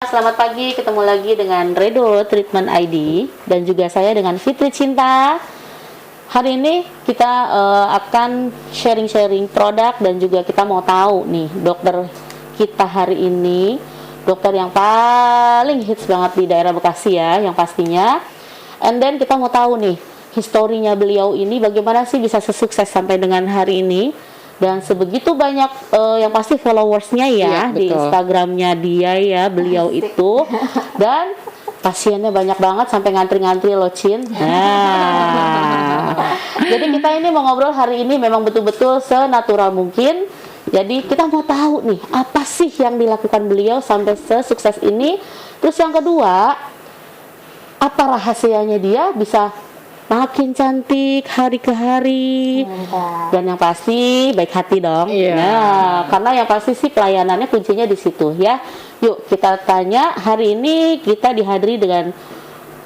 Selamat pagi, ketemu lagi dengan Redo Treatment ID dan juga saya dengan Fitri Cinta. Hari ini kita akan sharing-sharing produk dan juga kita mau tahu nih dokter kita hari ini, dokter yang paling hits banget di daerah Bekasi ya, yang pastinya. And then kita mau tahu nih historinya beliau ini bagaimana sih bisa sesukses sampai dengan hari ini. Dan sebegitu banyak yang pasti followersnya ya di Instagramnya dia ya, beliau itu. Dan pasiennya banyak banget sampai ngantri-ngantri loh, Cin. Nah, jadi kita ini mau ngobrol hari ini memang betul-betul senatural mungkin. Jadi kita mau tahu nih apa sih yang dilakukan beliau sampai sesukses ini. Terus yang kedua, apa rahasianya dia bisa makin cantik hari ke hari. Mantap. Dan yang pasti baik hati dong. Iya. Nah, karena yang pasti sih pelayanannya kuncinya di situ ya. Yuk kita tanya, hari ini kita dihadiri dengan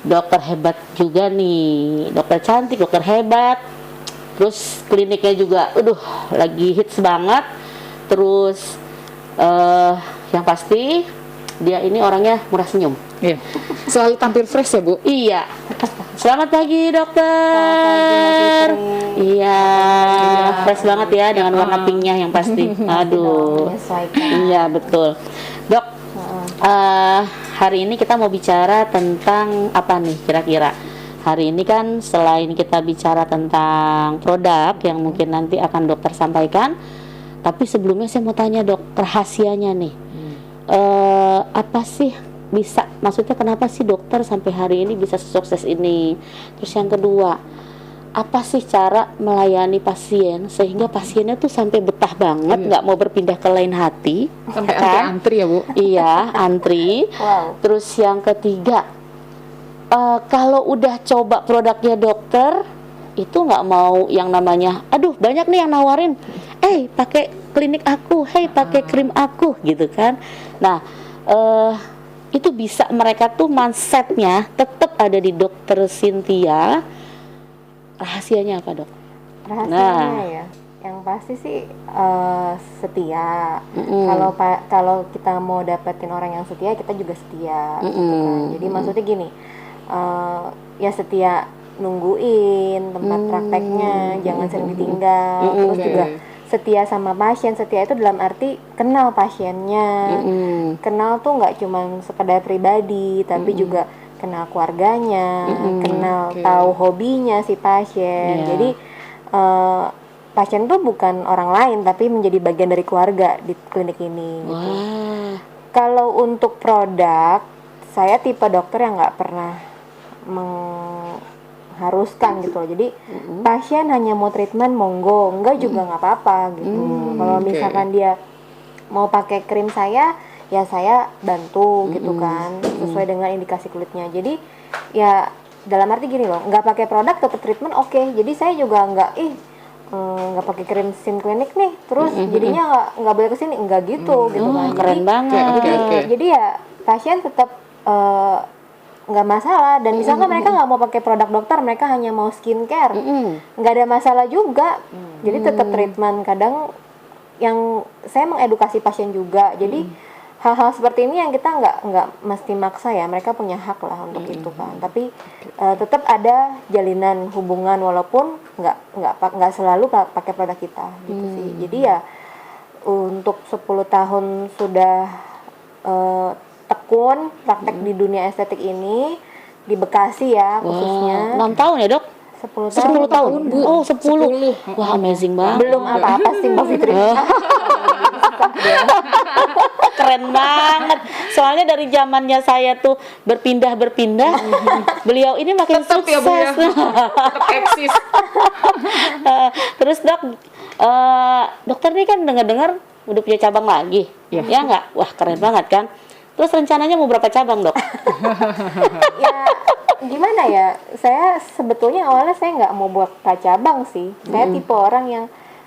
dokter hebat juga nih, dokter cantik, dokter hebat. Terus kliniknya juga, lagi hits banget. Terus yang pasti dia ini orangnya murah senyum. Iya. Selalu tampil fresh ya, Bu? Iya. Selamat pagi dokter. Selamat pagi, Iya, fresh banget ya dengan warna pinknya yang pasti. Aduh. Iya betul. Dok, hari ini kita mau bicara tentang apa nih kira-kira? Hari ini kan selain kita bicara tentang produk yang mungkin nanti akan dokter sampaikan, tapi sebelumnya saya mau tanya dok, rahasianya nih, apa sih? Bisa, maksudnya kenapa sih dokter sampai hari ini bisa sukses ini? Terus yang kedua, apa sih cara melayani pasien sehingga pasiennya tuh sampai betah banget, nggak mau berpindah ke lain hati, sampai kan? antri ya, Bu? Iya, antri. Wow. Terus yang ketiga, kalau udah coba produknya dokter itu nggak mau yang namanya, aduh banyak nih yang nawarin, pakai klinik aku, pakai krim aku, gitu kan? Nah, itu bisa mereka tuh mindsetnya tetap ada di dokter Cynthia. Rahasianya apa dok? Rahasianya ya, yang pasti sih setia. Kalau kita mau dapetin orang yang setia, kita juga setia. Gitu kan. Jadi maksudnya gini, ya setia nungguin tempat prakteknya, jangan sering ditinggal. Terus juga setia sama pasien. Setia itu dalam arti kenal pasiennya, kenal tuh nggak cuma sekedar pribadi, tapi juga kenal keluarganya, kenal tahu hobinya si pasien. Jadi pasien tuh bukan orang lain, tapi menjadi bagian dari keluarga di klinik ini. Gitu. Kalau untuk produk, saya tipe dokter yang nggak pernah haruskan gitu loh. Jadi pasien hanya mau treatment monggo, enggak juga nggak apa-apa gitu. Kalau misalkan dia mau pakai krim saya, ya saya bantu gitu kan, sesuai dengan indikasi kulitnya. Jadi ya dalam arti gini loh, nggak pakai produk tetap treatment oke. Jadi saya juga nggak pakai krim Sin Clinic nih, terus jadinya nggak boleh kesini, enggak gitu gitu kan. Keren banget. Jadi ya pasien tetap nggak masalah, dan misalkan mereka nggak mau pakai produk dokter, mereka hanya mau skincare, nggak ada masalah juga. Jadi tetap treatment. Kadang yang saya mengedukasi pasien juga, jadi hal-hal seperti ini yang kita nggak mesti maksa ya, mereka punya hak lah untuk itu kan. Tapi tetap ada jalinan hubungan walaupun nggak selalu pakai produk kita gitu sih. Jadi ya untuk 10 tahun sudah tekun praktek di dunia estetik ini di Bekasi ya khususnya. 6 tahun ya dok? 10 tahun. Bu. Oh 10. Wah amazing banget. Belum apa-apa sih Mbak Fitri. Keren banget. Soalnya dari zamannya saya tuh berpindah, beliau ini makin tetap sukses. Ya, Bu, ya. Tetap eksis. Terus dok, dokter ini kan dengar udah punya cabang lagi, ya nggak? Wah keren banget kan. Terus rencananya mau berapa cabang dok? Ya gimana ya, saya sebetulnya awalnya saya nggak mau buat cabang sih. Saya tipe orang yang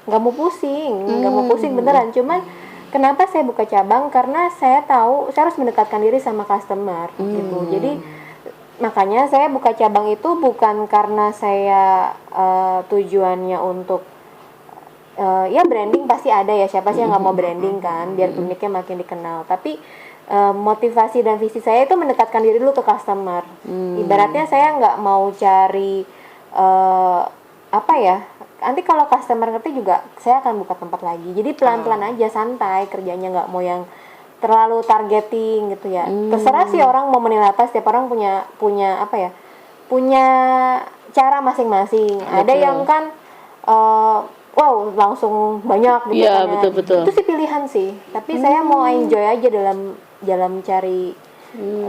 nggak mau pusing beneran. Cuman kenapa saya buka cabang, karena saya tahu saya harus mendekatkan diri sama customer gitu. Jadi makanya saya buka cabang itu bukan karena saya tujuannya untuk ya branding pasti ada ya, siapa sih yang nggak mau branding kan, biar kliniknya makin dikenal. Tapi motivasi dan visi saya itu mendekatkan diri dulu ke customer. Ibaratnya saya nggak mau cari apa ya, nanti kalau customer ngerti juga saya akan buka tempat lagi. Jadi pelan-pelan aja, santai kerjanya, nggak mau yang terlalu targeting gitu ya. Terserah sih orang mau menilai apa, setiap orang punya apa ya, punya cara masing-masing. Ada yang kan wow langsung banyak gitu Iya, kan ya. betul-betul. Itu sih pilihan sih, tapi saya mau enjoy aja dalam cari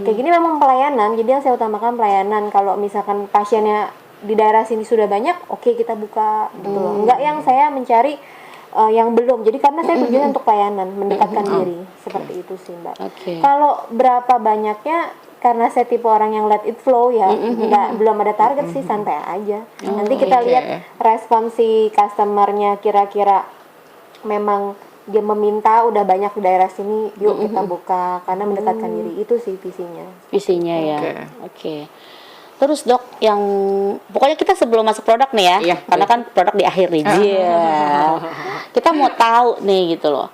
kayak gini. Memang pelayanan, jadi yang saya utamakan pelayanan. Kalau misalkan pasiennya di daerah sini sudah banyak, oke, kita buka gitu loh. Enggak yang saya mencari yang belum. Jadi karena saya tujuannya untuk pelayanan, mendekatkan diri, seperti itu sih Mbak. Kalau berapa banyaknya, karena saya tipe orang yang let it flow ya, belum ada target sih, santai aja. Nanti kita lihat respon si customernya, kira-kira memang dia meminta udah banyak di daerah sini, yuk kita buka, karena mendekatkan diri. Itu sih visinya ya. Oke. Terus Dok, yang pokoknya kita sebelum masuk produk nih ya, Iya, karena kan produk di akhir nih. Kita mau tahu nih gitu loh.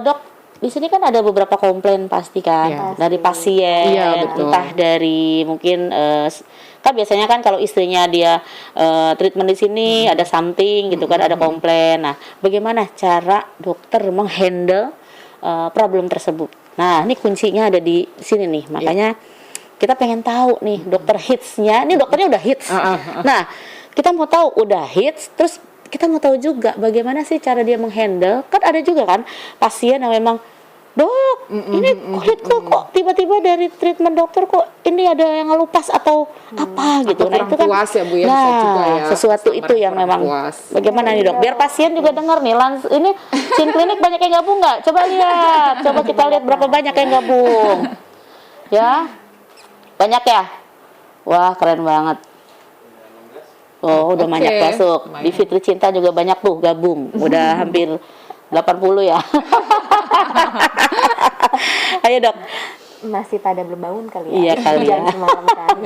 Dok, di sini kan ada beberapa komplain pasti kan, dari pasien, entah dari mungkin kan biasanya kan kalau istrinya dia treatment di sini ada something gitu kan, ada komplain. Nah, bagaimana cara dokter menghandle problem tersebut? Nah, ini kuncinya ada di sini nih. Makanya kita pengen tahu nih dokter hitsnya. Ini dokternya udah hits. Nah, kita mau tahu udah hits, terus kita mau tahu juga bagaimana sih cara dia menghandle. Kan ada juga kan pasien yang memang, Dok, ini kulitku kok tiba-tiba dari treatment dokter kok ini ada yang ngelupas atau apa gitu. Nah, itu kan puas ya Bu ya, nah, bisa juga ya. sesuatu itu yang memang Puas. bagaimana nih Dok? Biar pasien juga dengar nih. Ini Chin Klinik banyak yang gabung nggak? Coba lihat. Coba kita lihat berapa banyak yang gabung. Ya. Banyak ya? Wah, keren banyak. Oh, udah banyak masuk. Di Fitri Cinta juga banyak tuh gabung. Udah hampir 80 ya. Ayo Dok. Masih pada belum bangun kali ya. Iya kali ya. Semalam kan.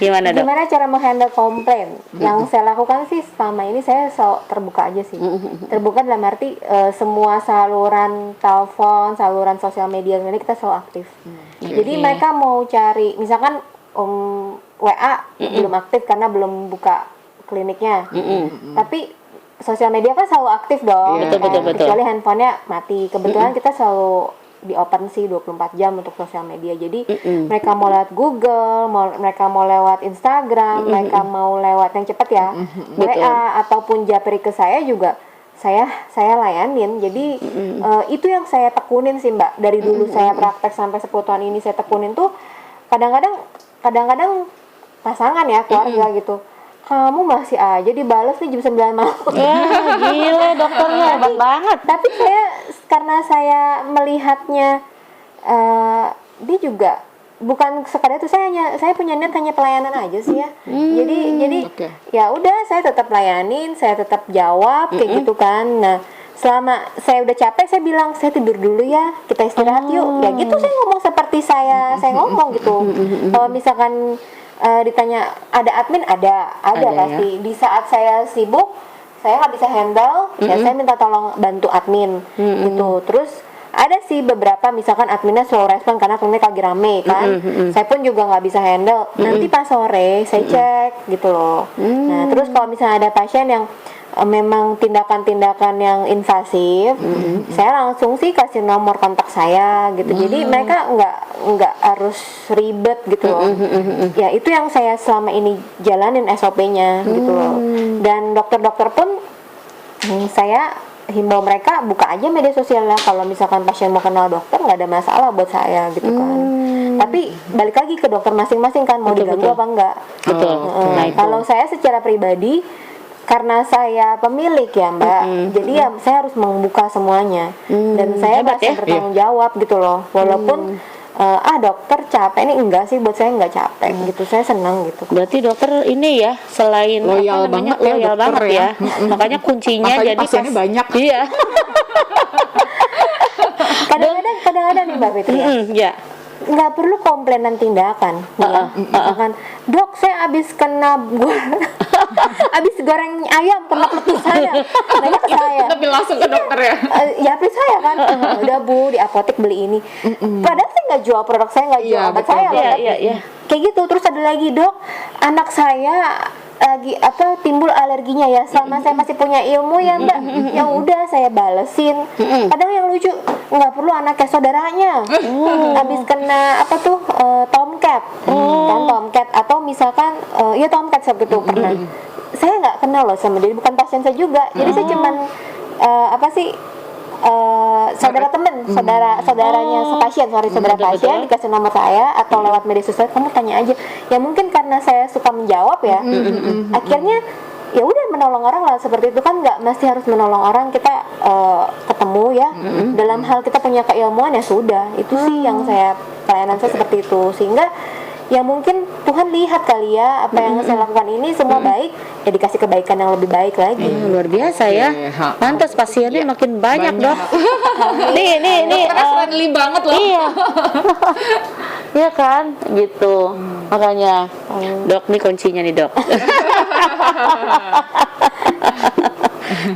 Gimana Dok? Gimana cara menghandle komplain? Yang saya lakukan sih selama ini, saya terbuka aja sih. Terbuka dalam arti semua saluran telepon, saluran sosial media ini kita selalu aktif. Jadi mereka mau cari, misalkan WA belum aktif karena belum buka kliniknya. Tapi sosial media kan selalu aktif dong. Betul. Kecuali handphonenya mati. Kebetulan kita selalu di open sih 24 jam untuk sosial media. Jadi mereka mau lewat Google, mereka mau lewat Instagram, mereka mau lewat yang cepat ya, WA ataupun japri ke saya juga saya layanin. Jadi itu yang saya tekunin sih Mbak. Dari dulu saya praktek sampai 10 tahun ini saya tekunin tuh, kadang-kadang pasangan ya, keluarga gitu, kamu masih aja dibales nih jam 9 malam. Gila dokternya hebat banget. Tapi karena saya melihatnya dia juga bukan sekadar itu, saya punya niat hanya pelayanan aja sih ya. Jadi ya udah, saya tetap layanin, saya tetap jawab kayak gitu kan. Nah, selama saya udah capek, saya bilang saya tidur dulu ya, kita istirahat yuk. Ya gitu saya ngomong seperti saya ngomong gitu. Kalau misalkan ditanya ada admin, ada pasti. Di saat saya sibuk, saya nggak bisa handle, saya minta tolong bantu admin gitu. Terus ada sih beberapa, misalkan adminnya slow respon karena klinik lagi rame kan, saya pun juga nggak bisa handle. Nanti pas sore saya cek gitu loh. Nah terus kalau misalnya ada pasien yang memang tindakan-tindakan yang invasif, saya langsung sih kasih nomor kontak saya gitu. Jadi mereka nggak harus ribet gitu loh. Ya itu yang saya selama ini jalanin SOP-nya gitu loh. Dan dokter-dokter pun saya himbau mereka buka aja media sosialnya. Kalau misalkan pasien mau kenal dokter, nggak ada masalah buat saya gitu kan. Tapi balik lagi ke dokter masing-masing kan, mau diganggu apa enggak. Nah, kalau saya secara pribadi, karena saya pemilik ya Mbak, jadi ya saya harus membuka semuanya, dan saya masih bertanggung jawab gitu loh. Walaupun dokter capek, ini enggak sih, buat saya enggak capek gitu, saya senang gitu. Berarti dokter ini ya, selain loyal banget ya. Makanya kuncinya jadi pasiennya banyak. Iya. Kadang-kadang nih Mbak Fitri ya, nggak perlu komplainan tindakan. Misalkan, Dok saya abis kena Abis goreng ayam kena petis saya, nanya ke saya. Tapi langsung ke dokter ya. Ya please saya kan, udah Bu di apotek beli ini. Padahal saya nggak jual produk saya, nggak jual Iya, obat betul. saya loh. Iya, tapi iya, iya. kayak gitu. Terus ada lagi, Dok, anak saya lagi timbul alerginya ya. Selama saya masih punya ilmu ya Mbak, yang udah saya balesin. Kadang yang lucu nggak perlu anaknya saudaranya. Habis kena tomcat, kan tomcat atau misalkan ya tomcat seperti itu pernah. Saya nggak kenal loh sama dia, bukan pasien saya juga. Jadi saya cuman saudara temen, saudaranya sepasien, saudara pasien dikasih nomor saya atau lewat media sosial, kamu tanya aja. Ya mungkin karena saya suka menjawab ya, akhirnya ya udah menolong orang lah seperti itu kan, nggak mesti harus menolong orang, kita ketemu ya dalam hal kita punya keilmuan ya sudah, itu sih yang saya pelayanan saya seperti itu, sehingga ya mungkin Tuhan lihat kali ya apa yang saya lakukan ini semua baik, ya dikasih kebaikan yang lebih baik lagi. Luar biasa ya. Pantas pasiennya makin banyak, Dok. nih Dokternya friendly banget loh. Iya. Iya kan, gitu. Makanya, Dok nih kuncinya nih, Dok.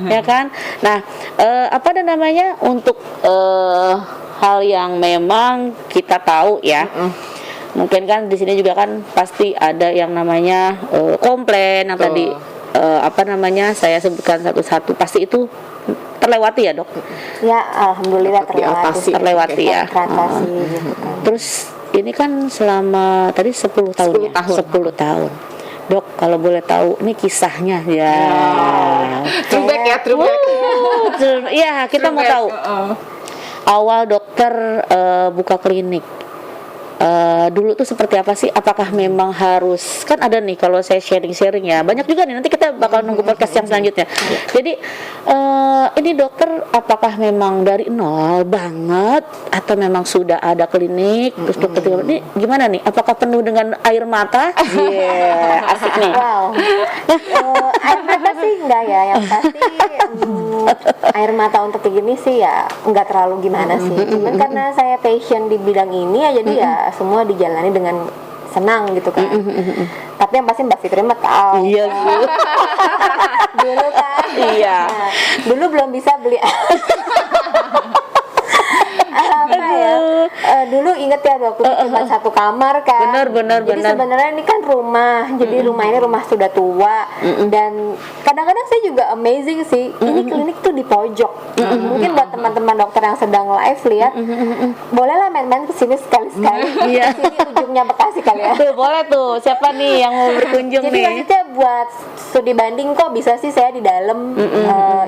Ya kan. Nah, apa namanya untuk hal yang memang kita tahu ya. Mungkin kan di sini juga kan pasti ada yang namanya komplain yang tadi saya sebutkan satu-satu, pasti itu terlewati ya, Dok. Ya alhamdulillah terlewati ya. Teratasi gitu kan. Terus ini kan selama tadi 10 tahun 10 tahun. 10 tahun. Dok, kalau boleh tahu ini kisahnya ya. Throwback ya, throwback. Iya, kita mau tahu. Awal dokter buka klinik. Dulu tuh seperti apa sih? Apakah memang harus, kan ada nih kalau saya sharing-sharing ya, banyak juga nih, nanti kita bakal nunggu podcast yang selanjutnya. Jadi ini dokter apakah memang dari nol banget atau memang sudah ada klinik terus dokter ini gimana nih? Apakah penuh dengan air mata? Asik nih. Wow. Air mata sih enggak ya, yang pasti air mata untuk kayak gini sih ya enggak terlalu gimana sih. Cuman karena saya passion di bidang ini ya, jadi ya semua dijalani dengan senang gitu kan. Tapi yang pasti Mbak Fitri mah tahu. Iya, Bu. Dulu kan. Iya. Nah, dulu belum bisa beli dulu inget ya waktu itu cuma satu kamar kan. Bener. Jadi sebenarnya ini kan rumah. Jadi rumah ini rumah sudah tua. Dan kadang-kadang saya juga amazing sih. Ini klinik tuh di pojok. Mungkin buat teman-teman dokter yang sedang live lihat, bolehlah main-main ke sini sekali-sekali. Iya. Sini ujungnya Bekasi kali ya. Tuh, boleh tuh. Siapa nih yang mau berkunjung Jadi nih? maksudnya buat studi banding kok bisa sih saya di dalam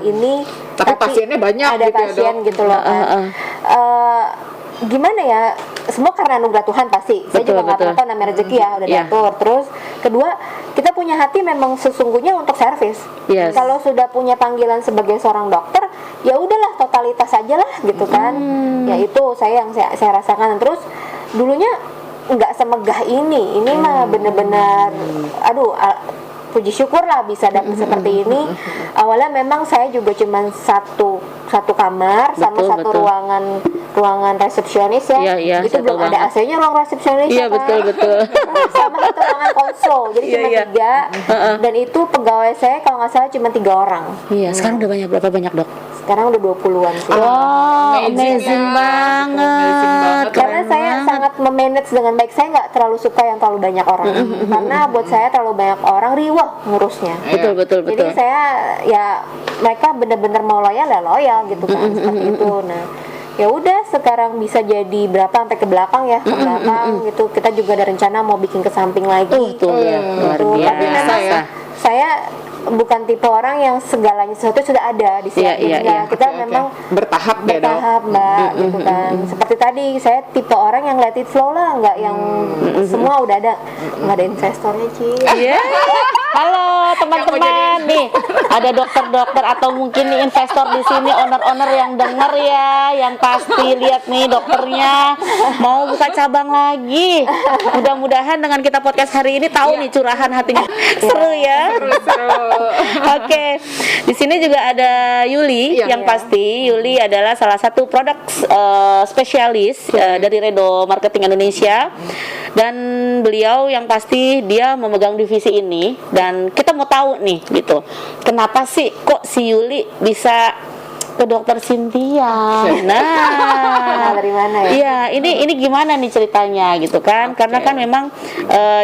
ini. Tapi pasiennya banyak ada gitu ya, pasien Dok? gitu loh kan. Gimana ya, semua karena anugerah Tuhan pasti. Saya juga nggak pernah tahu namanya rezeki ya, udah diatur. Terus kedua, kita punya hati memang sesungguhnya untuk servis. Yes. Kalau sudah punya panggilan sebagai seorang dokter, ya udahlah totalitas aja lah gitu kan. Ya itu saya yang saya rasakan. Terus dulunya nggak semegah ini mah bener-bener puji syukur lah bisa dapat seperti ini. Awalnya memang saya juga cuma satu kamar sama satu ruangan resepsionis ya. Iya, itu belum ada AC-nya ruang resepsionis. Iya, betul. Sama satu ruangan konsul. Jadi cuma 3. Dan itu pegawai saya kalau nggak salah cuma 3 orang. Iya, sekarang udah berapa banyak, Dok? Sekarang udah 20-an sih. Wow, amazing ya. banget. Karena Keren saya banget. sangat memanage dengan baik. Saya nggak terlalu suka yang terlalu banyak orang. Karena buat saya terlalu banyak orang riwah ngurusnya. Betul. Jadi saya ya mereka benar-benar mau loyal ya loyal gitu kan, seperti itu. Nah, ya udah sekarang bisa jadi berapa sampai ke belakang ya, ke belakang gitu. Kita juga ada rencana mau bikin ke samping lagi. Tuh ya, luar Gitu. Tapi biasa. memang saya bukan tipe orang yang segalanya sesuatu sudah ada di sini. Iya. Kita Oke. memang Bertahap ya, Dok? bertahap Mbak gitu kan. Seperti tadi saya tipe orang yang let it flow lah, nggak yang semua udah ada, nggak ada investornya Ci. Iya. Halo teman-teman, nih ada dokter-dokter atau mungkin nih investor di sini, owner-owner yang denger ya, yang pasti lihat nih dokternya mau buka cabang lagi. Mudah-mudahan dengan kita podcast hari ini tahu nih curahan hatinya. Seru ya. Seru. Oke. Di sini juga ada Yuli, Iya. yang pasti Yuli adalah salah satu produk spesialis dari Redo Marketing Indonesia. Dan beliau yang pasti dia memegang divisi ini, dan kita mau tahu nih gitu. Kenapa sih kok si Yuli bisa ke Dokter Cynthia? Nah, dari mana ya? iya, ini gimana nih ceritanya gitu kan? Karena kan memang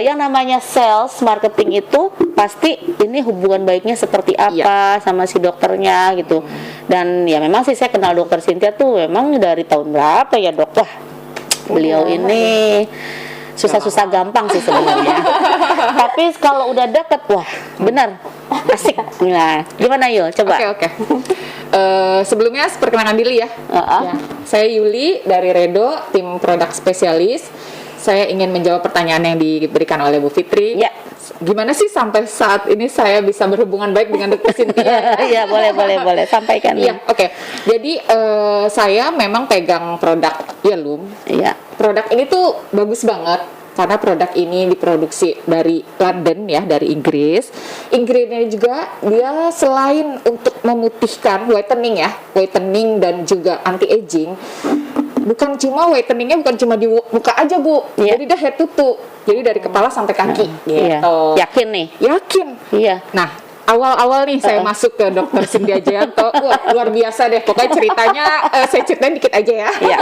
yang namanya sales marketing itu pasti ini hubungan baiknya seperti apa sama si dokternya gitu. Dan ya memang sih saya kenal Dokter Cynthia tuh memang dari tahun berapa ya, Dok? Wah, beliau ini susah-susah gampang sih sebenarnya. Tapi kalau udah deket, wah benar asik. Nah, gimana Yul? Coba. Oke. Sebelumnya perkenalkan diri ya. Ya. Saya Yuli dari Redo, tim produk spesialis. Saya ingin menjawab pertanyaan yang diberikan oleh Bu Fitri. Ya. Gimana sih sampai saat ini saya bisa berhubungan baik dengan Dokter Cynthia? Iya, boleh sampaikan. Iya, oke. Jadi saya memang pegang produk Yelum. Iya. Produk ini tuh bagus banget karena produk ini diproduksi dari London ya, dari Inggris. Ingredientnya juga dia selain untuk memutihkan, whitening dan juga anti aging. Bukan cuma whiteningnya bukan cuma di muka aja, Bu. Iya. Jadi dia head to toe. Jadi dari kepala sampai kaki Iya. gitu. Yakin nih? Yakin. Iya. Nah, awal-awal nih saya masuk ke Dokter Cynthia Jayanto, wah luar biasa deh. Pokoknya ceritanya saya ceritain dikit aja ya. Iya.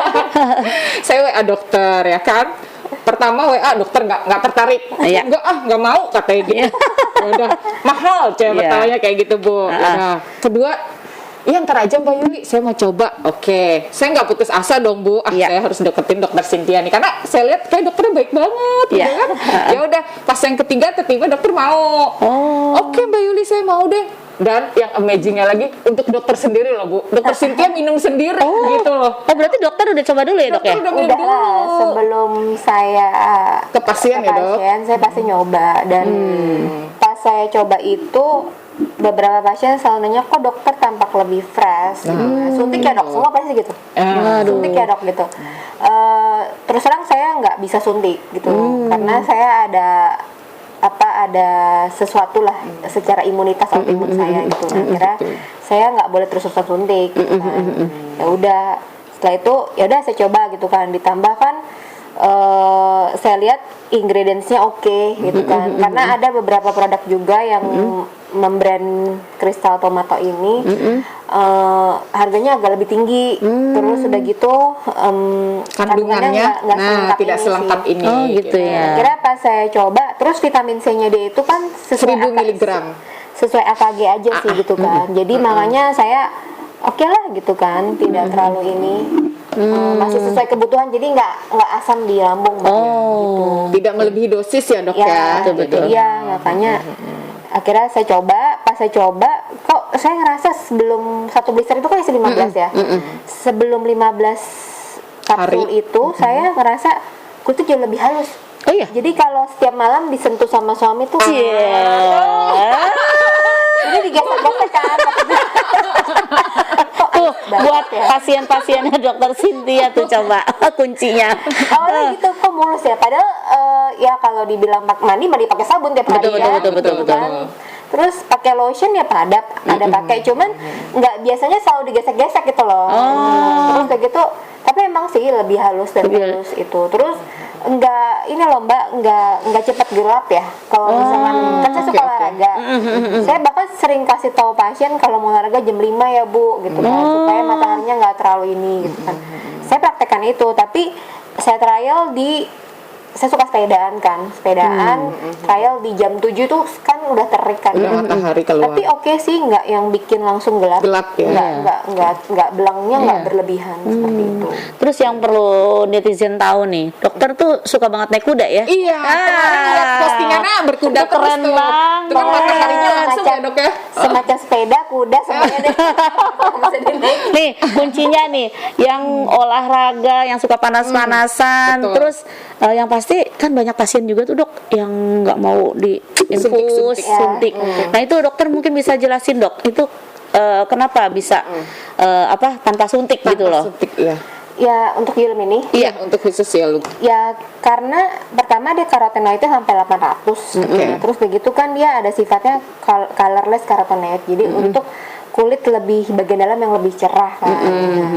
Saya WA dokter ya kan. Pertama WA dokter nggak tertarik. Iya. Nggak mau katanya gitu. Ya udah mahal cewek Iya. pertamanya kayak gitu, Bu. Nah, kedua, iya ntar aja Mbak Yuli, saya mau coba. Oke, saya nggak putus asa dong, Bu. Iya. Saya harus deketin Dokter Cynthia nih, karena saya lihat kayak dokternya baik banget, Iya. gitu kan. Ya udah, pas yang ketiga tiba-tiba dokter mau. Oh. Oke Mbak Yuli, saya mau deh. Dan yang amazingnya lagi untuk dokter sendiri loh, Bu. Dokter Cynthia minum sendiri gitu loh. Oh, berarti dokter udah coba dulu ya, Dok ya? Dokter udah minum Udah lah, dulu. sebelum saya Ke pasien ya, Dok? saya pasti nyoba. Dan pas saya coba itu, beberapa pasien selalu nanya, kok dokter tampak lebih fresh gitu. Suntik ya dok, semua pasti gitu. Suntik ya dok gitu. Terus terang saya nggak bisa suntik gitu, karena saya ada sesuatu lah secara imunitas autoimun saya gitu. Nah, akhirnya saya nggak boleh terus-terusan suntik gitu kan. Ya udah, setelah itu ya udah saya coba gitu kan, ditambah kan saya lihat ingredientsnya oke gitu kan, karena ada beberapa produk juga yang membrand kristal tomato ini harganya agak lebih tinggi, terus udah gitu Kandungannya nggak tidak ini selengkap sih. ini. Oh, gitu ya. Kira pas saya coba, terus vitamin C-nya dia itu kan 1000 miligram. sesuai AKG aja sih gitu kan. Jadi makanya saya oke lah gitu kan, tidak terlalu ini. Masih sesuai kebutuhan, jadi nggak asam di lambung banget gitu. Tidak melebihi dosis ya, Dok ya. Ya, betul-betul. iya makanya akhirnya saya coba. Pas saya coba, kok saya ngerasa sebelum satu blister itu kan isi 15 ya. Sebelum 15 kapsul Hari. itu saya ngerasa kulit tuh jauh lebih halus. Oh iya. Jadi kalau setiap malam disentuh sama suami tuh jadi digesek-gesek kan. Tuh, Banget buat ya. pasien-pasiennya Dokter Cynthia tuh coba kuncinya. Awalnya gitu kok mulus ya, padahal ya kalau dibilang mandi pakai sabun tiap hari Betul, ya, betul, betul, gitu betul. kan. Terus pakai lotion ya ada pakai, cuman nggak biasanya selalu digesek-gesek gitu loh. Terus kayak gitu, tapi emang sih lebih halus dan halus itu. Terus ini loh Mbak, nggak cepat gelap ya. Kalau misalkan kan saya suka olahraga, saya bahkan sering kasih tahu pasien kalau mau olahraga jam 5 ya Bu, gitu kan, supaya mataharinya nggak terlalu ini gitu kan. Saya praktekkan itu, tapi saya trial saya suka sepedaan, trial di jam 7 tuh kan udah terik kan. Udah matahari keluar. Tapi oke sih, nggak yang bikin langsung gelap. Gelap ya. Nggak belangnya nggak berlebihan seperti itu. Terus yang perlu netizen tahu nih, dokter tuh suka banget naik kuda ya? Iya, kemarin lihat postingannya berkuda Itu keren terus tuh. banget. Itu kan mataharinya langsung ya, Dok ya. Semacam sepeda, kuda, semuanya deh. Bisa dinaikin. Nih kuncinya nih, yang olahraga, yang suka panas-panasan, betul. terus yang pasti kan banyak pasien juga tuh Dok yang nggak mau di infus, suntik. Nah itu dokter mungkin bisa jelasin Dok, itu kenapa bisa tanpa suntik gitu Tanpa loh? suntik, ya. Ya untuk Yulm ini Iya, untuk khusus ya lu. ya karena pertama dia karotenoidnya sampai 800. Nah, terus begitu kan dia ada sifatnya colorless carotenoid. Jadi untuk kulit lebih bagian dalam yang lebih cerah kan. Nah,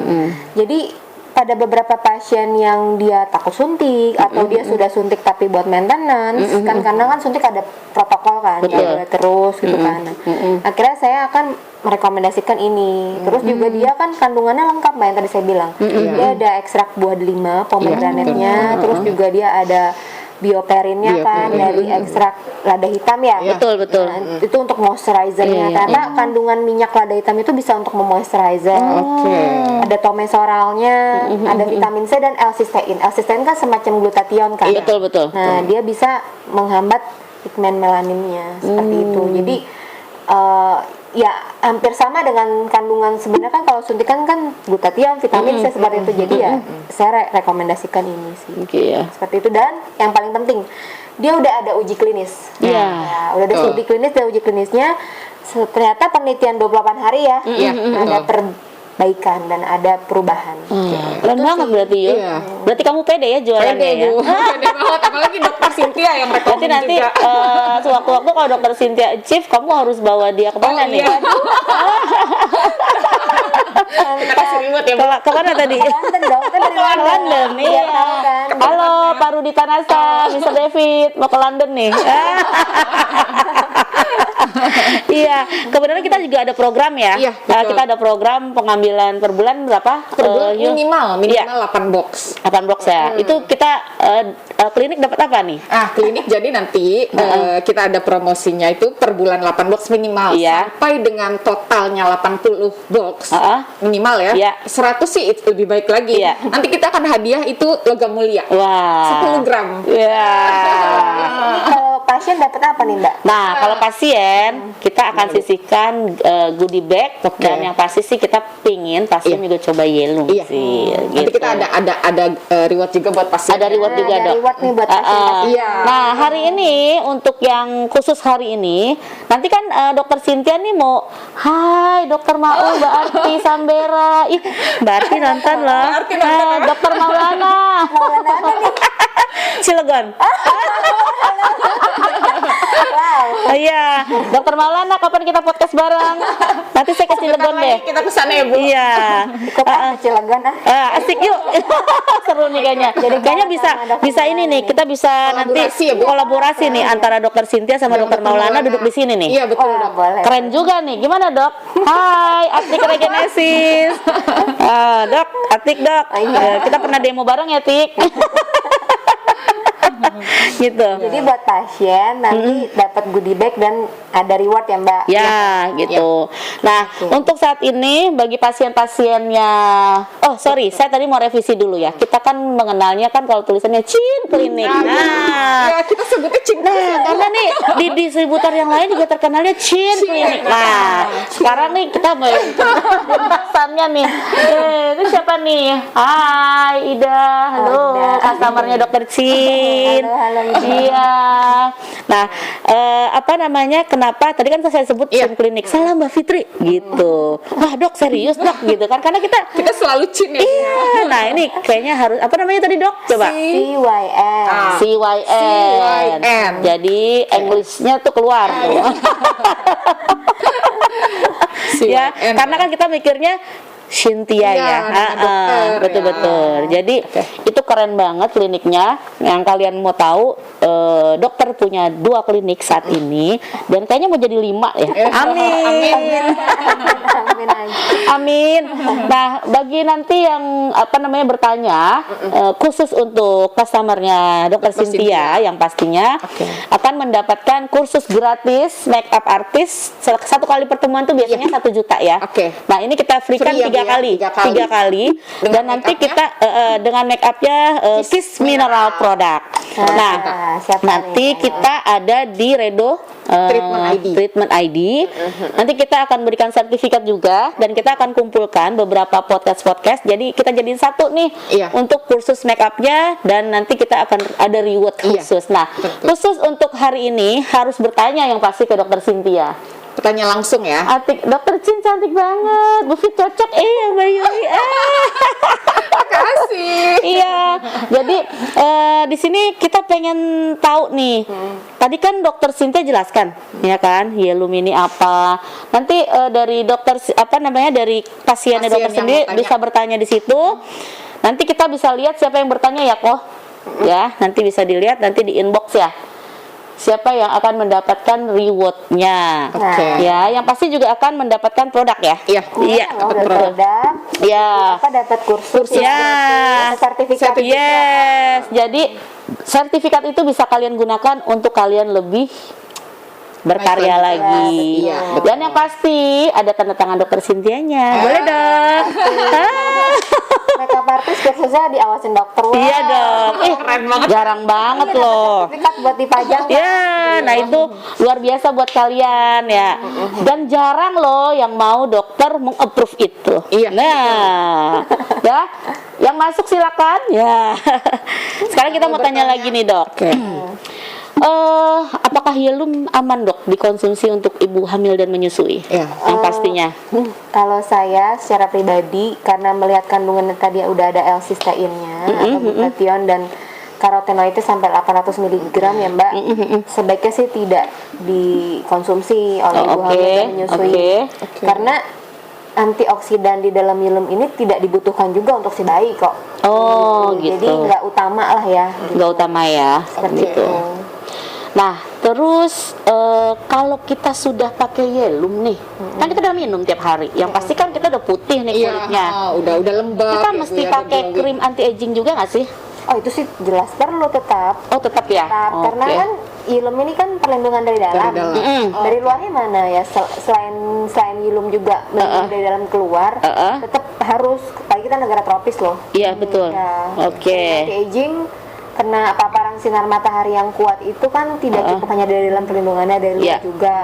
jadi pada beberapa pasien yang dia takut suntik atau dia sudah suntik tapi buat maintenance kan, karena kan suntik ada protokol kan, ya terus gitu kan. Nah, akhirnya saya akan merekomendasikan ini. Terus juga dia kan kandungannya lengkap Mbak yang tadi saya bilang. Dia ada ekstrak buah delima, pomegranate-nya, terus juga dia ada bioperinnya kan dari ekstrak lada hitam ya. Betul. Nah, itu untuk moisturizernya. Ternyata kandungan minyak lada hitam itu bisa untuk memoisturizer. Ada tomesoralnya, ada vitamin C dan L-cysteine. L-cysteine kan semacam glutathione kan. Betul. Nah, dia bisa menghambat pigmen melaninnya seperti itu. Jadi ya hampir sama dengan kandungan sebenarnya kan kalau suntikan kan glutathione, vitamin C seperti itu. Jadi ya saya rekomendasikan ini sih. Seperti itu. Dan yang paling penting dia udah ada uji klinis. Ya, udah ada uji klinis, dan uji klinisnya ternyata penelitian 28 hari ya. Ada perbaikan dan ada perubahan. Keren banget berarti yuk. Berarti kamu pede ya jualannya ya. Pede banget, apalagi dokter Cynthia yang Berarti nanti sewaktu-waktu kalau dokter Cynthia achieve, kamu harus bawa dia kemana nih? Kita kasih reward ya. Kemana tadi? London dong, kan dari Ke London, iya. Halo, Pak Rudi Tanasa, Mr. David, mau ke London nih. Iya, kebetulan kita juga ada program ya. Iya, Nah, betul. kita ada program pengambilan per bulan berapa? Per bulan minimal Iya. 8 box. 8 box ya. Itu kita klinik dapat apa nih? Klinik jadi nanti kita ada promosinya itu per bulan 8 box minimal. Iya. Sampai dengan totalnya 80 box minimal ya. Iya. 100 sih itu lebih baik lagi. Iya. Nanti kita akan hadiah itu logam mulia. Wah. 10 gram. Ya. Kalau pasien dapat apa nih Mbak? Nah, kalau pasien kita akan sisihkan goodie bag, dan yang pasti sih kita pingin pasien juga coba Yelum sih. Nanti gitu. kita ada reward juga buat pasien. Ada reward juga Ada dok. reward nih buat pasien-pasien. Iya. Nah hari ini untuk yang khusus hari ini, nanti kan dokter Cynthia nih mau, Hai dokter Maul, Mbak Arti Sambera, ih Mbak Arti nonton loh, Mbak Arti nonton, dokter Maulana, Cilegon. Wow. Iya, dokter Maulana kapan kita podcast bareng? Nanti saya ke Cilegon deh. Kita kesana ya Bu. Iya. Cilegon Asik yuk. Seru nih kayaknya. Jadi kayaknya bisa ini nih, kita bisa nanti Kolaborasi ya, Bu? kolaborasi nih antara dokter Cynthia sama dokter Maulana duduk di sini nih. Iya betul dok. Boleh. Keren juga nih. Gimana dok? Hai, Atik Regenesis. Dok, Atik dok. Kita pernah demo bareng ya Tik. Gitu. Jadi buat pasien nanti dapat goodie bag dan ada reward ya Mbak. Ya, gitu. Nah, untuk saat ini bagi pasien-pasiennya, saya tadi mau revisi dulu ya. Kita kan mengenalnya kan kalau tulisannya Chin Klinik. Ya kita sebutnya cinta. Nah, karena nih di distributor yang lain juga terkenalnya Chin Klinik. Nah, sekarang nih kita mau pesannya nih. Itu siapa nih? Hai Ida, halo, customernya Dokter Chin. Halo. Iya. Nah, kenapa tadi kan saya sebut Chin Klinik, salah Mbak Fitri gitu. Wah dok serius dok gitu kan, karena kita selalu cin ya. Iya. Nah ini kayaknya harus tadi dok coba CYN. CYN. Jadi Englishnya tuh keluar tuh. Ya, karena kan kita mikirnya Cynthia ya, betul-betul. Jadi itu keren banget kliniknya. Yang kalian mau tahu, dokter punya 2 klinik saat ini, dan kayaknya mau jadi 5 ya. Amin. Nah, bagi nanti yang bertanya, khusus untuk customernya dokter Cynthia, yang pastinya akan mendapatkan kursus gratis make up artist. Satu kali pertemuan tuh biasanya 1 juta ya. Nah ini kita freekan 3 kali. Dan nanti kita dengan make upnya Kiss Mineral Product. Nah, nanti kita ada di Redo Treatment ID. Nanti kita akan berikan sertifikat juga, dan kita akan kumpulkan beberapa podcast. Jadi kita jadiin satu nih untuk kursus make upnya, dan nanti kita akan ada reward khusus. Nah, khusus untuk hari ini harus bertanya yang pasti ke dokter Cynthia. Pertanyaan langsung ya. Atik, Dokter Chin cantik banget. Bu Fit cocok ya Mbak Yuli. Makasih. Iya. Jadi di sini kita pengen tahu nih. Tadi kan Dokter Cynthia jelaskan, ya kan? Yelum ini apa? Nanti dari dokter dari pasiennya Pasien dokter yang sendiri mau tanya. bisa bertanya di situ. Nanti kita bisa lihat siapa yang bertanya ya kok. Ya, nanti bisa dilihat nanti di inbox ya. Siapa yang akan mendapatkan rewardnya? Oke. Ya, yang pasti juga akan mendapatkan produk ya. Iya. Iya, Dapat betul. produk, Ya. apa dapat kursus, Ya. sertifikat. Yes. Jadi sertifikat itu bisa kalian gunakan untuk kalian lebih berkarya Baik lagi. Iya, betul. Dan yang pasti ada tanda tangan Dokter Cynthia-nya. Boleh dong. Makeup artist kursusnya diawasin dokter. Wah. Iya dong. Keren banget. Jarang banget Iya, dapat loh. sertifikat buat dipajang. Ya, nah itu luar biasa buat kalian ya. Dan jarang loh yang mau dokter meng-approve itu. Iya. Nah, ya, yang masuk silakan ya. Sekarang kita mau tanya lagi nih dok. Oke. Apakah Yelum aman dok dikonsumsi untuk ibu hamil dan menyusui? Iya. Yang pastinya. Kalau saya secara pribadi karena melihat kandungan tadi udah ada L-cysteinnya atau glutathione dan karotenoidnya sampai 800 mg ya Mbak, sebaiknya sih tidak dikonsumsi oleh ibu hamil dan menyusui karena antioksidan di dalam Yelum ini tidak dibutuhkan juga untuk si bayi kok. Oh gitu. Jadi nggak utama lah ya. Gitu. Nggak utama ya. Seperti Gitu. itu. Nah, terus kalau kita sudah pakai Yelum nih, kan kita udah minum tiap hari. Yang pasti kan kita udah putih nih Iya, kulitnya. udah lembab. Kita ya, mesti Bu, ya, pakai udah krim anti aging juga nggak sih? Oh itu sih jelas perlu tetap. Oh tetap ya. Karena Oke. kan Yelum ini kan perlindungan dari dalam. Dari dalam. Mm-mm. Dari luarnya mana ya? Selain Yelum juga melindungi dari dalam keluar, tetap harus. Apalagi kita negara tropis loh. Iya betul. Ya. Oke. Anti-aging kena paparan sinar matahari yang kuat itu kan tidak cukup hanya dari dalam perlindungannya, dari luar Iya. juga.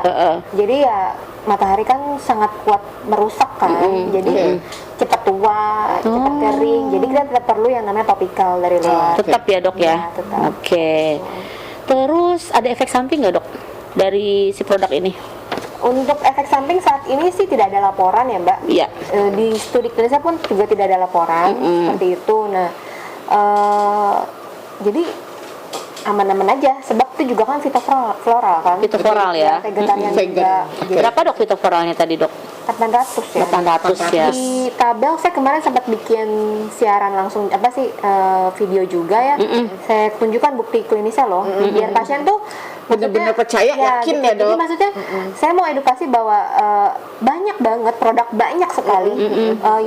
Jadi ya matahari kan sangat kuat merusak kan. Jadi cepat tua, cepat kering. Jadi kita tetap perlu yang namanya topikal dari luar. Tetap ya dok ya. Iya, tetap. Oke. Terus ada efek samping nggak dok dari si produk ini? Untuk efek samping saat ini sih tidak ada laporan ya Mbak. Iya. Di studi klinisnya pun juga tidak ada laporan seperti itu. Nah, jadi aman-aman aja. Sebab itu juga kan fitofloral kan. Fitofloral ya. Vegetarian Vegan. juga. Jadi Berapa dok fitoforalnya tadi dok? 800 ya. 800 ya. Di tabel saya kemarin sempat bikin siaran langsung video juga ya. Saya tunjukkan bukti klinisnya loh. Biar pasien tuh Bener-bener percaya, yakin ya, Jadi Dok? maksudnya saya mau edukasi bahwa banyak banget produk banyak sekali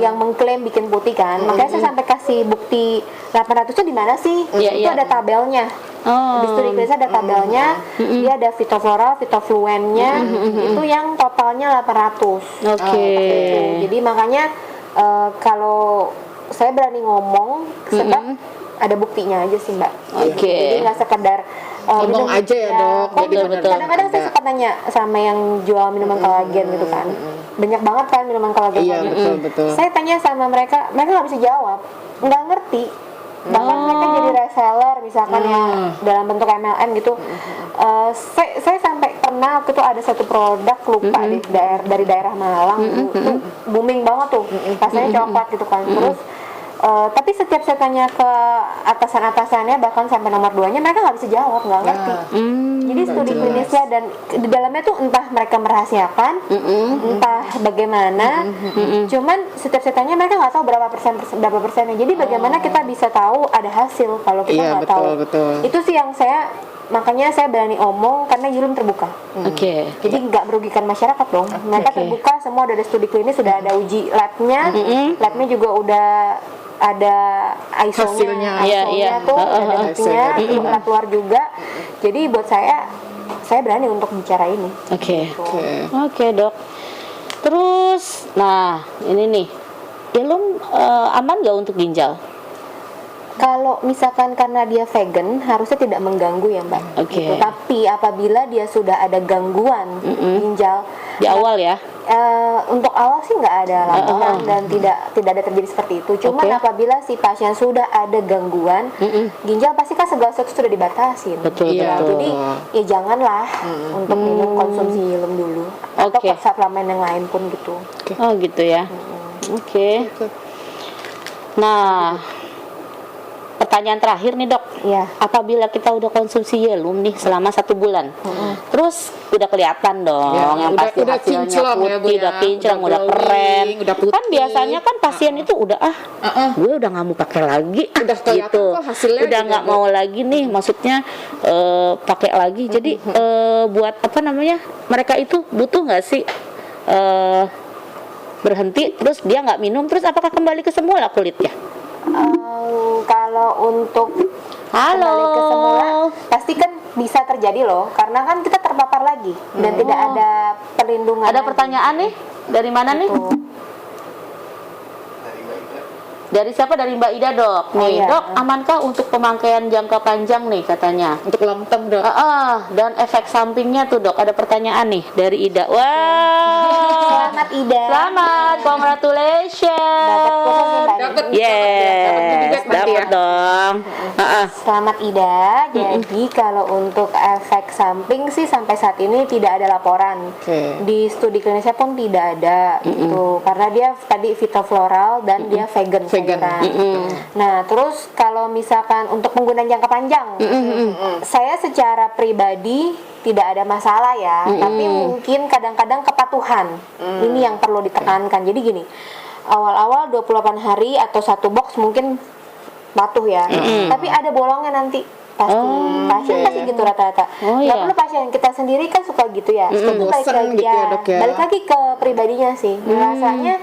yang mengklaim bikin putih kan. Makanya saya sampai kasih bukti 800-nya di mana sih? Iya, Itu iya. ada tabelnya. Di studi klinis ada tabelnya. Dia ada fitofloral, fitofluennya. Itu yang totalnya 800. Oke. Jadi makanya kalau saya berani ngomong sebab ada buktinya aja sih Mbak. Oke. Jadi nggak sekedar Ngomong aja ya, Dok. kok Jadi gitu. betul. Kadang-kadang saya suka tanya sama yang jual minuman kolagen gitu kan. Banyak banget kan minuman kolagen. Iya, betul. Saya tanya sama mereka nggak bisa jawab, nggak ngerti. Bahkan mereka jadi reseller misalkan yang dalam bentuk MLM gitu. Saya sampai pernah waktu itu ada satu produk lupa dari daerah Malang itu booming banget tuh. Rasanya coklat gitu kan. Terus tapi setiap saya tanya ke atasan-atasannya bahkan sampai nomor 2-nya mereka nggak bisa jawab, nggak ngerti. Jadi studi jelas. klinisnya dan di dalamnya tuh entah mereka merahasiakan, entah bagaimana. Cuman setiap saya tanya mereka nggak tahu berapa persennya. Jadi bagaimana kita bisa tahu ada hasil kalau kita Iya, nggak tahu. betul. Itu sih yang makanya saya berani omong karena Yelum terbuka. Oke. Jadi nggak merugikan masyarakat dong. Mereka Oke. terbuka, semua udah ada studi klinis, sudah ada uji labnya, labnya juga udah ada Hasilnya. Iya. tuh ada buktinya, Hasilnya. lab luar juga. Jadi buat saya berani untuk bicara ini. Oke. Oke. Oke dok. Terus, nah ini nih, Yelum aman nggak untuk ginjal? Kalau misalkan karena dia vegan, harusnya tidak mengganggu ya Mbak. Oke. Gitu. Tapi apabila dia sudah ada gangguan ginjal, Di awal ya? untuk awal sih nggak ada laporan dan tidak ada terjadi seperti itu. Cuman Oke. apabila si pasien sudah ada gangguan ginjal, pasti kan segala sesuatu sudah dibatasin. Betul, Iya. betul. Jadi ya janganlah untuk minum konsumsi Yelum dulu. atau Oke. suplemen yang lain pun gitu. Oh gitu ya. Oke. Nah, pertanyaan terakhir nih dok. Iya. Apabila kita udah konsumsi Yelum nih selama 1 bulan, terus udah kelihatan dong, Ya, yang pasti udah hasilnya kinclong ya, Bu, putih, ya. udah kinclong, Udah udah keren. glowing, udah putih. Kan biasanya kan pasien itu udah gue udah nggak mau pakai lagi, Udah kelihatan gitu. kok hasilnya Udah juga, nggak Bu. mau lagi nih, maksudnya pakai lagi. Jadi buat apa namanya? Mereka itu butuh nggak sih berhenti, terus dia nggak minum, terus apakah kembali ke semula kulitnya? Kalau untuk kembali ke semula pasti kan bisa terjadi loh, karena kan kita terpapar lagi dan tidak ada perlindungan. Ada lagi. pertanyaan nih dari mana nih? Tuh. Dari siapa? Dari Mbak Ida dok. Nih iya. dok, amankah untuk pemakaian jangka panjang nih katanya? Untuk long term, Dok. Dan efek sampingnya tuh dok, ada pertanyaan nih dari Ida. Wow. Selamat Ida. Selamat, congratulations. Dapat kursus nih, Mbak. Dapat Yes, dapat dong. Selamat Ida. Jadi kalau untuk efek samping sih sampai saat ini tidak ada laporan. Oke. Di studi klinisnya pun tidak ada gitu. Karena dia tadi fitofloral dan dia vegan. Vegan. kan. Nah, terus kalau misalkan untuk penggunaan jangka panjang, saya secara pribadi tidak ada masalah ya. Tapi mungkin kadang-kadang kepatuhan. Ini yang perlu ditekankan. Jadi gini, awal-awal 28 hari atau 1 box mungkin patuh ya. Tapi ada bolongnya nanti pasti. Pasien pasti gitu rata-rata. Nggak perlu pasien, kita sendiri kan suka gitu ya. Itu balik bosen lagi gitu ya, Dok, ya. Balik lagi ke pribadinya sih. Rasanya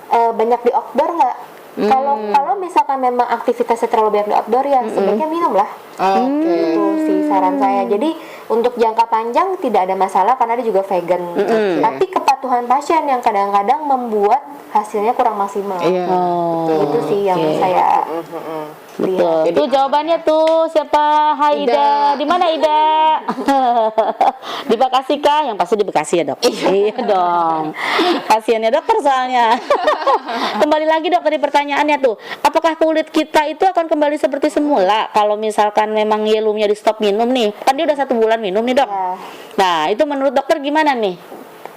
banyak di outdoor nggak? Kalau misalkan memang aktivitasnya terlalu banyak di outdoor ya sebaiknya minum lah. Oke. Itu sih saran saya. Jadi untuk jangka panjang tidak ada masalah karena dia juga vegan. Tapi kepatuhan pasien yang kadang-kadang membuat hasilnya kurang maksimal. Iya. Itu sih yang saya Betul. lihat. Tuh jawabannya tuh siapa? Hai Ida. Di mana Ida? Di Bekasi kah? Yang pasti di Bekasi ya, Dok. Iya dong. Pasiennya dokter soalnya. Kembali lagi Dok tadi pertanyaannya tuh. Apakah kulit kita itu akan kembali seperti semula kalau misalkan memang Yelumnya di stop minum nih? Kan dia udah 1 bulan minum nih, Dok. Ya. Nah, itu menurut dokter gimana nih?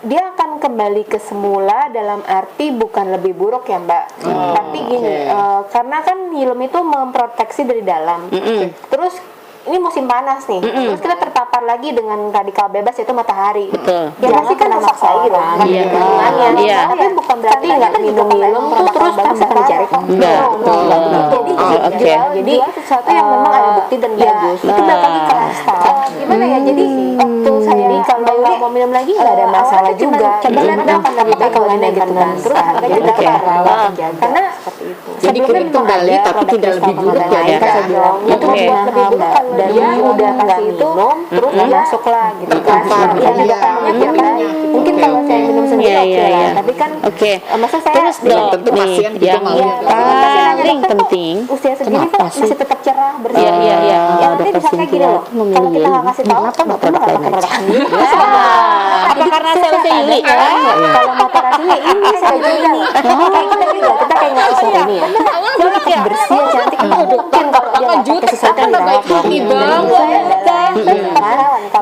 Dia akan kembali ke semula dalam arti bukan lebih buruk ya Mbak. Tapi gini, karena kan Yelum itu memproteksi dari dalam. Terus ini musim panas nih, terus kita terpapar lagi dengan radikal bebas yaitu matahari. Betul. Ya pasti kan terpaksa gitu, kan Iya. hubungannya. Iya. Tapi bukan berarti nggak minum Yelum tuh terus tambah dicari kok. Enggak. Oke. Jadi sesuatu yang memang ada bukti dan bagus. Itu balik lagi ke lifestyle. Gimana ya? Jadi waktu saya kalau nggak mau minum lagi nggak ada masalah juga. Coba nanti akan lebih baik kalau ini gitu kan. Terus harganya berapa? Karena seperti itu. Jadi kulit kembali tapi tidak lebih buruk ya, Dok? Dok? Itu Oke. membuat lebih buruk kalau dia udah nggak minum, terus nggak masuk lah gitu kan. Iya. Mungkin kalau saya minum sendiri Iya, oke iya, lah. iya. Tapi kan Oke. masa saya Terus dok, tentu nih pasien juga yang mau. paling penting. usia segini Kenapa kok sih? masih tetap cerah bersih. Iya, iya, iya. Ya nanti Dokter bisa kayak gini Cynthia loh. memilih Kalau kita nggak Yelum. kasih tahu, Kenapa nggak dokter pakai nggak produk pakai lain? produk ini. Apa karena salesnya Yuli? Kalau matarasinya ini saya ini. Kayak kita juga, kita kayak nggak usah ini ya. Kita bersih ya cantik. Mungkin kalau dia nggak pakai sesuatu yang dirawat.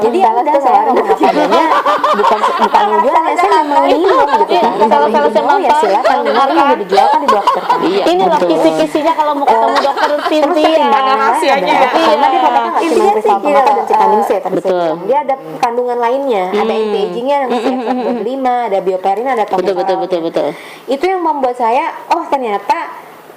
Jadi ya udah saya ngomong apa adanya. Bukan jualan, saya memang minum gitu kan. Kalau saya mau ya silakan memang ini udah dijual kan di dokter kan. Ini loh kisi-kisinya kalau mau ketemu dokter Cynthia. rahasianya ya. Karena dia produknya nggak cuma kristal tomata dan vitamin C tadi Betul. saya bilang. Dia ada kandungan lainnya, ada anti-agingnya, ada CF25, ada bioperin, ada topical. Betul. Itu yang membuat saya, oh ternyata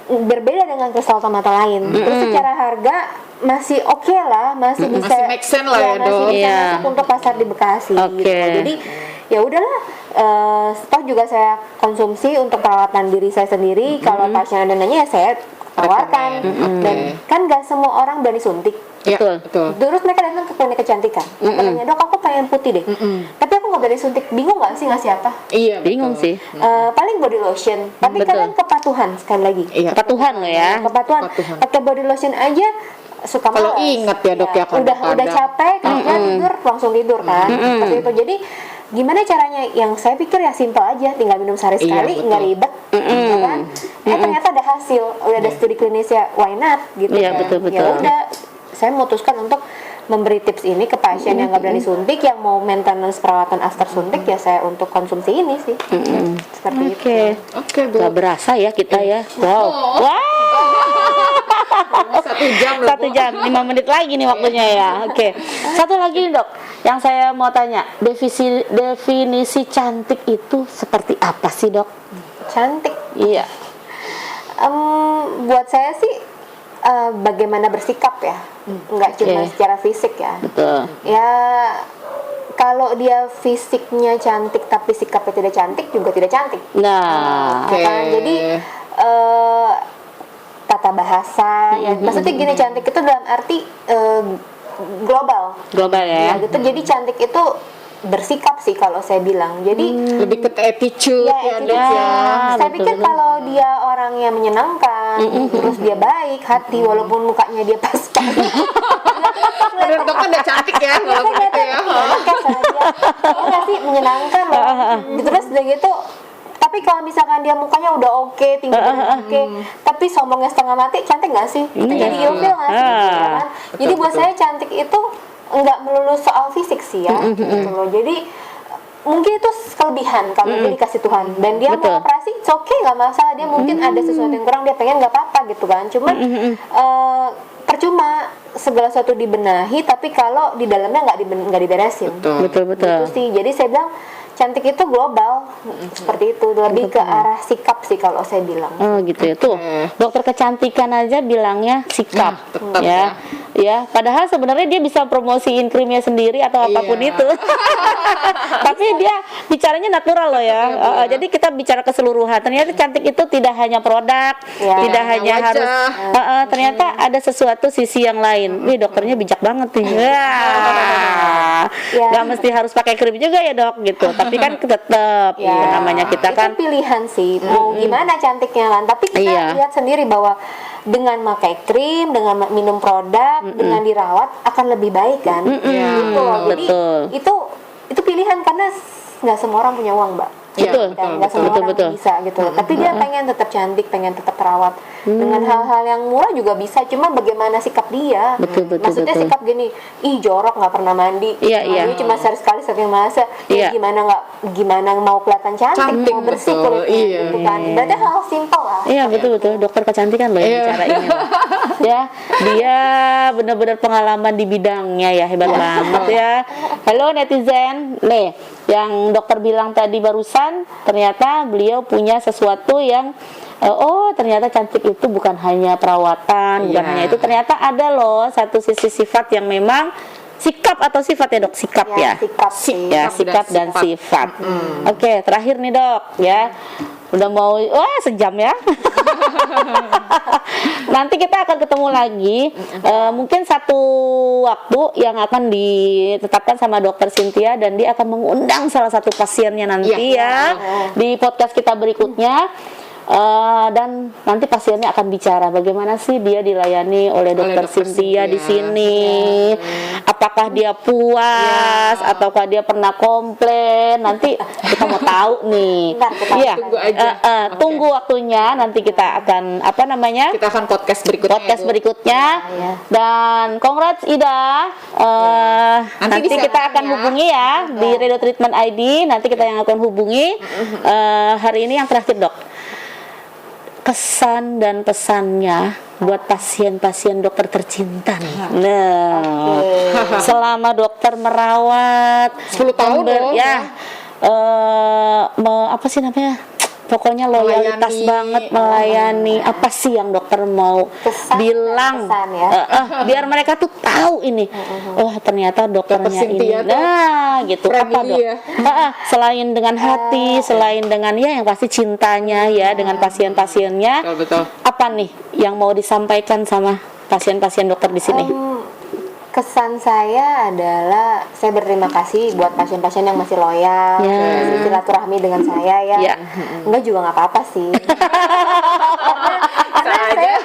berbeda dengan kristal tomata lain. Terus secara harga masih oke lah, masih bisa Masih make sense lah ya, masih Dok. bisa Iya. masuk untuk pasar di Bekasi Oke. gitu. Jadi ya udahlah, toh juga saya konsumsi untuk perawatan diri saya sendiri. Kalau pasien ada nanya ya saya tawarkan. Dan kan gak semua orang berani suntik. Iya, Betul. betul. Terus mereka datang ke klinik kecantikan. Katanya, "Dok, aku pengen putih deh." Tapi aku nggak berani suntik. Bingung nggak sih ngasih apa? Iya, Bingung betul. sih. Paling body lotion. Tapi Betul. kadang kepatuhan sekali lagi. Iya. Kepatuhan lo ya. Kepatuhan. Kepatuhan. Pakai body lotion aja suka Kalau malas. ingat ya, Dok, ya, udah kadang-kadang. capek kerja tidur langsung tidur kan. Seperti itu. Jadi gimana caranya? Yang saya pikir ya simpel aja, tinggal minum sehari Iya, sekali, betul. nggak ribet, ya kan? Ternyata ada hasil, udah ada studi klinisnya, why not gitu Iya, kan? betul. Ya udah, saya memutuskan untuk memberi tips ini ke pasien yang nggak berani suntik, yang mau maintenance perawatan after suntik, ya saya untuk konsumsi ini sih. Seperti itu. Oke, Bu. Gak berasa ya kita ya. Wow. Wow. 1 jam loh, 1 jam, 5 menit lagi nih waktunya ya. Oke. Satu lagi nih, Dok, yang saya mau tanya, definisi cantik itu seperti apa sih, Dok? Cantik. Iya. Buat saya sih bagaimana bersikap ya, nggak cuma secara fisik ya. Betul. Ya kalau dia fisiknya cantik tapi sikapnya tidak cantik juga tidak cantik. Nah, Oke. Kan? Jadi tata bahasa, ya maksudnya gini, cantik itu dalam arti global. global ya. Ya gitu. Jadi cantik itu bersikap sih kalau saya bilang. Jadi Lebih ke attitude ya, Dok, ya. saya betul, pikir betul. kalau dia orangnya menyenangkan, terus dia baik hati, walaupun mukanya dia pas-pasan. Menurut Dok kan udah cantik ya kalau begitu ya. Enggak sih, menyenangkan loh. Terus udah gitu, tapi kalau misalkan dia mukanya udah oke, tinggi badan oke, tapi sombongnya setengah mati, cantik nggak sih? Itu jadi ilfil nggak sih? Ya kan? Jadi buat saya cantik itu nggak melulu soal fisik sih ya, gitu loh. Jadi mungkin itu kelebihan kalau dia dikasih Tuhan, dan dia Betul. mau operasi, it's okay, nggak masalah. Dia mungkin ada sesuatu yang kurang, dia pengen, nggak apa-apa gitu kan. Cuman percuma segala sesuatu dibenahi, tapi kalau di dalamnya nggak diberesin. Betul. Gitu sih. Jadi saya bilang cantik itu global, seperti itu, lebih ke arah sikap sih kalau saya bilang. Oh gitu ya. Tuh, dokter kecantikan aja bilangnya sikap. tetap ya. Ya, padahal sebenarnya dia bisa promosiin krimnya sendiri atau apapun Iya. itu. Tapi dia bicaranya natural loh ya. Jadi kita bicara keseluruhan. Ternyata cantik itu tidak hanya produk, Ya. tidak hanya wajah. harus ternyata ada sesuatu sisi yang lain. Nih dokternya bijak banget nih. Wah. Ya. Gak mesti harus pakai krim juga ya, Dok, gitu. Tapi kan tetap Ya, namanya kita itu kan pilihan sih, mau gimana cantiknya kan. Tapi kita Iya. lihat sendiri bahwa dengan pakai krim, dengan minum produk, dengan dirawat akan lebih baik kan. Gitu loh. Jadi betul. itu pilihan, karena nggak semua orang punya uang, Mbak. Iya, Betul. Dan nggak semua orang Betul. bisa gitu loh. Tapi dia pengen tetap cantik, pengen tetap terawat dengan hal-hal yang murah juga bisa. Cuma bagaimana sikap dia. Betul. Maksudnya sikap gini, ih jorok nggak pernah mandi, Iya. Ini cuma sehari sekali saking masa. Iya. Gimana mau kelihatan cantik, Cantik, mau bersih betul. kulitnya, Iya. gitu kan. Berarti hal simpel lah. Iya betul. Dokter kecantikan loh yang bicara ini loh. Ya, dia benar-benar pengalaman di bidangnya ya, hebat banget ya. Halo netizen, nih yang dokter bilang tadi barusan, ternyata beliau punya sesuatu yang ternyata cantik itu bukan hanya perawatan, bukan Iya. hanya itu, ternyata ada loh satu sisi sifat yang memang sikap atau sifat ya, Dok, sikap ya. Sikap sih. Ya, sikap Sikap dan dan sifat. Oke, terakhir nih, Dok, ya. Udah mau sejam ya. Nanti kita akan ketemu lagi. Mungkin satu waktu yang akan ditetapkan sama Dokter Cynthia, dan dia akan mengundang salah satu pasiennya nanti ya di podcast kita berikutnya. Dan nanti pasiennya akan bicara bagaimana sih dia dilayani oleh Dokter Dokter Cynthia di Cynthia. sini. Apakah dia puas ataukah dia pernah komplain? Nanti kita mau tahu nih. Bentar, kita Iya. tunggu aja. Oke. Tunggu waktunya, nanti kita akan Kita akan podcast berikutnya. podcast ya, Bu. berikutnya. Iya. Dan congrats Ida. Nanti bisa kita akan ya. hubungi ya di Radio Treatment ID. Nanti kita yang akan hubungi. Hari ini yang terakhir, Dok, kesan dan pesannya buat pasien-pasien dokter tercinta nih. Nah, selama dokter merawat 10 tahun loh, ya, apa sih namanya? Pokoknya loyalitas Melayani. banget, melayani. Apa sih yang dokter mau Kesan dan bilang? pesan ya. Biar mereka tuh tahu ini. Oh, ternyata dokternya Dokter ini. Cynthia tuh Nah, gitu. Apa, friendly Dok? ya. Selain dengan hati, selain dengan ya yang pasti cintanya ya dengan pasien-pasiennya. Betul. Apa nih yang mau disampaikan sama pasien-pasien dokter di sini? Kesan saya adalah saya berterima kasih buat pasien-pasien yang masih loyal, Ya. masih silaturahmi dengan saya ya. Ya. Enggak juga nggak apa-apa sih. karena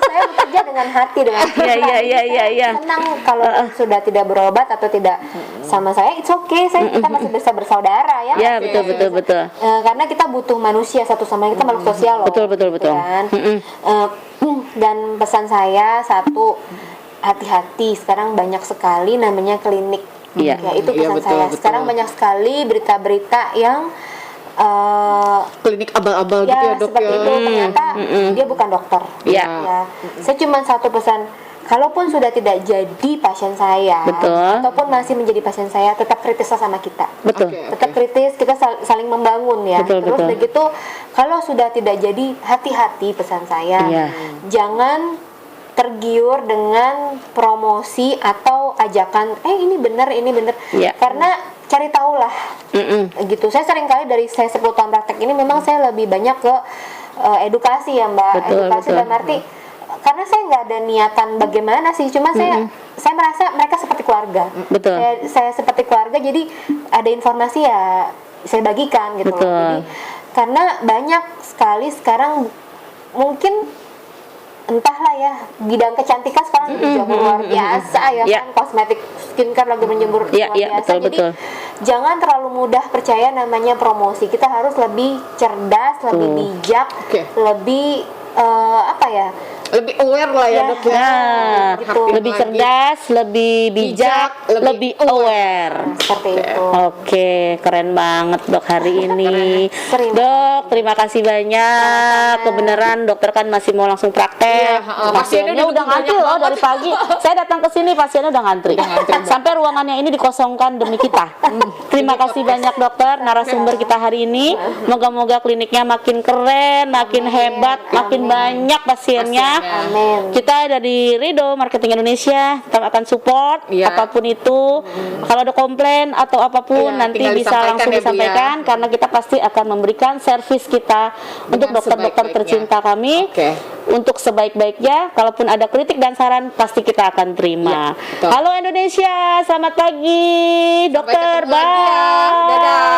saya bekerja dengan hati, dengan Iya. senang kalau sudah tidak berobat atau tidak sama saya, it's okay. Kita masih bisa bersaudara ya. Ya, Masih betul. karena kita butuh manusia satu sama lain, kita makhluk sosial loh. Betul. Gitu kan. Dan pesan saya satu, hati-hati. Sekarang banyak sekali namanya klinik. Iya. Ya, itu Iya, pesan betul, saya. betul. Sekarang banyak sekali berita-berita yang Klinik abal-abal gitu ya, Dok seperti ya. itu, ternyata dia bukan dokter. Iya. Ya. Saya cuma satu pesan, kalaupun sudah tidak jadi pasien saya, Betul. ataupun masih menjadi pasien saya, tetap kritislah sama kita. Betul. Oke. Tetap kritis, kita saling membangun ya. Betul, Terus betul. begitu, kalau sudah tidak jadi, hati-hati pesan saya. Iya. Jangan tergiur dengan promosi atau ajakan, ini benar, ini benar. Iya. Karena cari tahulah. Gitu. Saya sering kali dari saya 10 tahun praktek ini memang saya lebih banyak ke edukasi ya, Mbak. Betul, Edukasi betul. dalam arti karena saya nggak ada niatan bagaimana sih, cuma saya merasa mereka seperti keluarga. Betul. Saya seperti keluarga, jadi ada informasi ya saya bagikan gitu loh. Betul. Jadi karena banyak sekali sekarang mungkin entahlah ya, bidang kecantikan sekarang juga luar biasa ya Ya. kan, kosmetik skincare lagi menjemur Ya, luar ya, biasa. betul, Jadi betul. jangan terlalu mudah percaya namanya promosi. Kita harus lebih cerdas, lebih bijak, Oke. lebih apa ya? Lebih aware lah ya, Ya. Dok ya. Nah, Gitu. lebih lagi. cerdas, lebih bijak, Bijak, lebih aware. Seperti itu. Oke, keren banget Dok hari ini. Terima Dok, terima kasih banyak. Kebenaran dokter kan masih mau langsung praktek. Iya, pasiennya Pasiennya udah udah ngantri banyak loh banget. dari pagi. Saya datang ke sini pasiennya udah ngantri. Sampai ruangannya ini dikosongkan demi kita. Terima kasih banyak dokter narasumber kita hari ini. Moga-moga kliniknya makin keren, makin hebat, makin banyak pasiennya. Amin. Kita dari Rido Marketing Indonesia tetap akan support Iya. apapun itu. Kalau ada komplain atau apapun Iya, nanti tinggal bisa disampaikan langsung ya, Bu, ya. disampaikan karena kita pasti akan memberikan servis kita untuk dokter-dokter sebaik-baiknya. tercinta kami. Oke. Untuk sebaik-baiknya, kalaupun ada kritik dan saran pasti kita akan terima. Iya, betul. Halo Indonesia, selamat pagi, dokter. ketemu lagi ya. Bye. Dadah.